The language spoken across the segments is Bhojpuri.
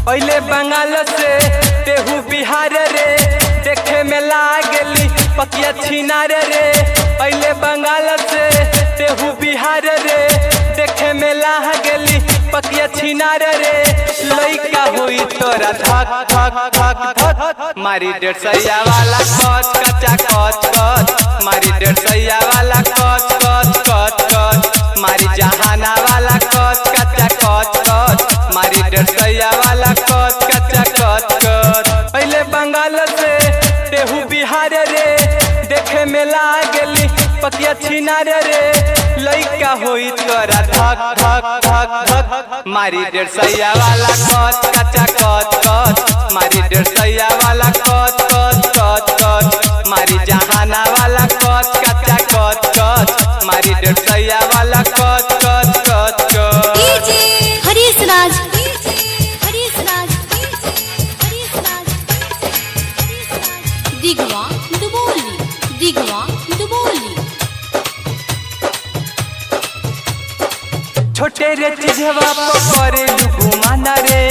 पहले बंगाल से तेहू बिहार रे, देखे में लागली पकिया छिनार रे। पहले बंगाल से तेहू बिहार रे, देखे में लागली पकिया छिनार रे। लइका हुई तोरा धक धक धक धक, मारी 150 वाला कच कचा कच कच, मारी 150 वाला कच कच कच कच, मारी जहाना वाला कच कचा कच कच, मारी 150 वाला कच कचा कच कच। पहले बंगाल से तेहू बिहार रे, देखे में लागली पकिया छिनार रे। लइका होई तोरा धक धक धक धक, मारी 150 वाला कच कचा कच कच, मारी 150 वाला कच कच कच कच, मारी जहाना वाला कच कचा कच कच, मारी 150 वाला कच कच कच कच। हरीश राज दिगवा दुबोली छोटे रे चीजवा पकड़े घुमाना रे,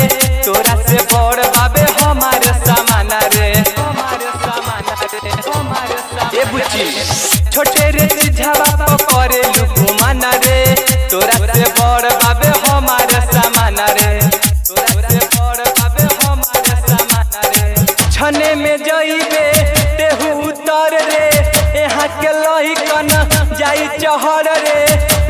तोरा से बड़ बाबे हमार सामान रे, हमार सामान रे, हमार सामान। ए बुच्ची छोटे रे चीजवा पकड़े घुमाना रे, तोरा से बड़ बाबे हमार सामान रे, तोरा से बड़ बाबे हमार सामान रे। छने में जइबे तेहू उतर रे, यहाँ के लइकन जाई चहर रे।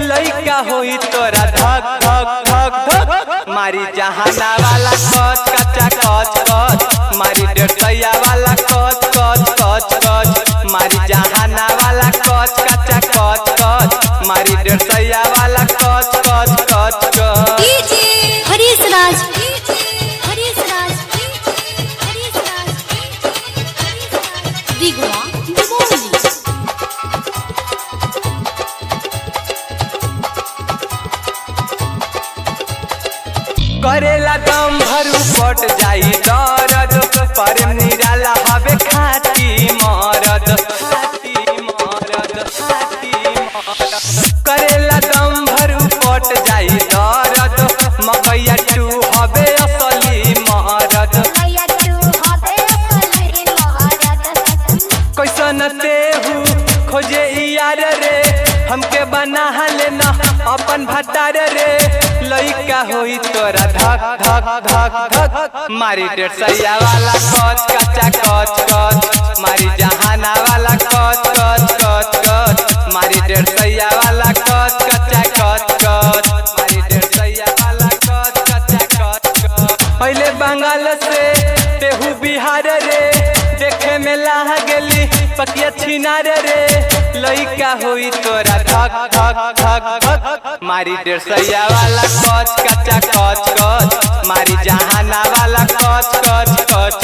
लइका होई तोरा धक धक धक धक, मारी जहाना वाला कच कचा कच कच, मारी 150 वाला कच कच कच कच, मारी जहाना वाला कच कचा कच कच, मारी 150 वाला कच कच कच कच। हरीश राज दिगवा दुबोली करेला दम भरू पट जाई दर्द, पर निराला हवे खाती मरद, खाती मरद, खाती मरद। करेला दम भरू पट जाई दर्द, मकैया टू हवे असली मरद। कैसन तेहू खोजे यार रे, हमके बना लेना अपन भतार रे। लइका होई तोरा धक धक धक धक, मारी 150 वाला कच कचा कच कच, मारी जहाना वाला कच कच कच कच, मारी 150 वाला कच कचा कच कच, मारी 150 वाला कच कचा कच कच। पहले बंगाल से तेहू बिहार रे, देखे में लागली पकिया छिनार रे। लइका होई तोरा धक धक धक धक, मारी 150 वाला कच कचा कच कच, मारी जहाना वाला कच कच कच